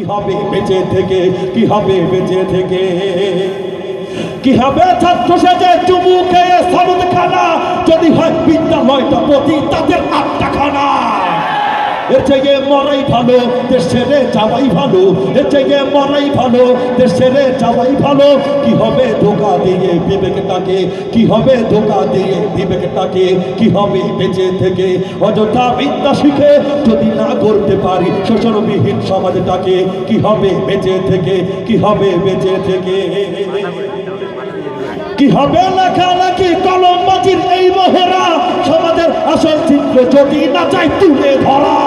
হবে বেঁচে থেকে, কি হবে বেঁচে থেকে, কি হবে ছাত্র সেজে চুমু খেয়ে সনদ খানা, যদি হয় বিদ্যালয়টা প্রতি তাদের আটটাখানা। এর চেয়ে মরাই ভালো, দেশ ছেড়ে যাওয়াই ভালো, এর চেয়ে মরাই ভালো, দেশ ছেড়ে যাওয়াই ভালো। কি হবে ধোকা দিয়ে বিবেকটাকে, কি হবে ধোকা দিয়ে বিবেকটাকে, কি হবে বেঁচে থেকে অযথা বিদ্যা শিখে যদি না করতে পারি শোষণবিহীন সমাজটাকে, কি হবে বেঁচে থেকে, কি হবে বেঁচে থেকে, কি হবে লেখালেখি কলমবাজির এই মহড়া, সমাজের আসল চিত্র যদি না চাই তুলে ধরা।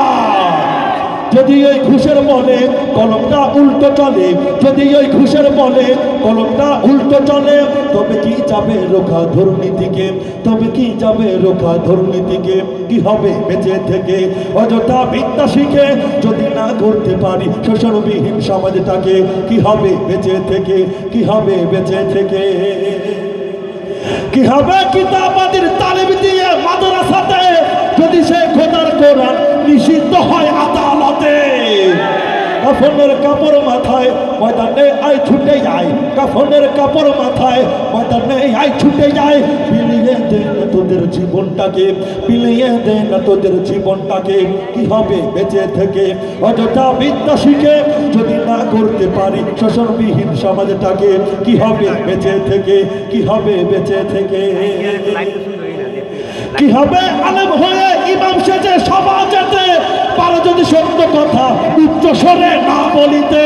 যদি ওই ঘুষের বলে কলমটা উল্টো চলে, যদি ওই ঘুষের বলে কলমটা উল্টো চলে, তবে কি যাবে রোখা দুর্নীতিকে, তবে কি যাবে রোখা দুর্নীতিকে। কি হবে বেঁচে থেকে অযথা বিদ্যা শিখে যদি না করতে পারি শোষণবিহীন সমাজটাকে, কি হবে বেঁচে থেকে, কি হবে বেঁচে থেকে, কি হবে কিতাবাদির তালিম দিয়ে মাদ্রাসাতে, যদি সে খোদার কোরআন নিষিদ্ধ হয় আদালতে। কাফনের কাপড় মাথায় ময়দানে আয় ছুটে যায়, কাফনের কাপড় মাথায় ময়দানে আয় ছুটে যায়। বিলিয়ে দে না তোদের জীবনটাকে, বিলিয়ে দে না তোদের জীবনটাকে। কি হবে বেঁচে থেকে অযথা বিদ্যা শিখে যদি না করতে পারি শোষণবিহীন সমাজটাকে, কি হবে বেঁচে থেকে, কি হবে বেঁচে থেকে, কি হবে আলেম হয়ে ইমাম সেজে সমাজেতে পারো যদি সত্য কথা উচ্চ স্বরে না বলিতে।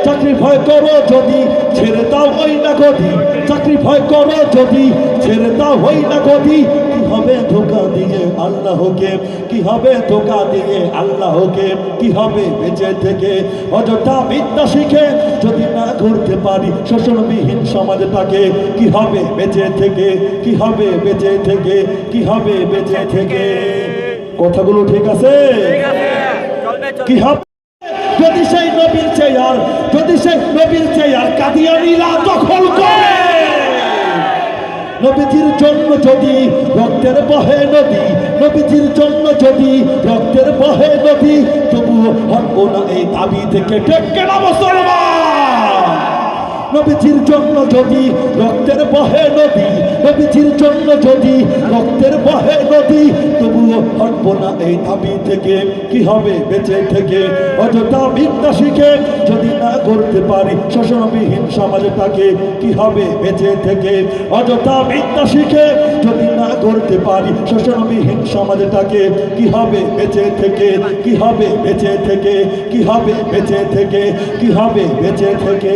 চাকরি ভয় করো যদি ছেড়ে দাও ওই না গদি, চাকরি ভয় করো যদি ছেড়ে দাও ওই না গদি। কি হবে ধোকা দিয়ে আল্লাহকে, কি হবে ধোকা দিয়ে আল্লাহকে, কি হবে বেঁচে থেকে অযথা বিদ্যা শিখে যদি না করতে পারি শোষণবিহীন সমাজটাকে, কি হবে বেঁচে থেকে, কি হবে বেঁচে থেকে, কি হবে বেঁচে থেকে। কথাগুলো ঠিক আছে? কি হবে যদি সেই নবীর চেয়ার, যদি সেই নবীর চেয়ার কাদিয়ানীরা দখল করে। নবীজির জন্য যদি রক্তের বহে নদী, নবীজির জন্য যদি রক্তের বহে নদী, তবুও হটব না এই দাবি থেকে টেকে না মুসলমান। নবীজির জন্য যদি রক্তের বহে নদী, নবীজির জন্য যদি রক্তের বহে নদী, তবুও হটব না এই দাবি থেকে। কি হবে বেঁচে থেকে অযথা বিদ্যা শিখে যদি না করতে পারি শোষণবিহীন সমাজটাকে, কি হবে বেঁচে থেকে অযথা বিদ্যা শিখে যদি না করতে পারি শোষণবিহীন সমাজটাকে, কি হবে বেঁচে থেকে, কি হবে বেঁচে থেকে, কি হবে বেঁচে থেকে, কি হবে বেঁচে থেকে।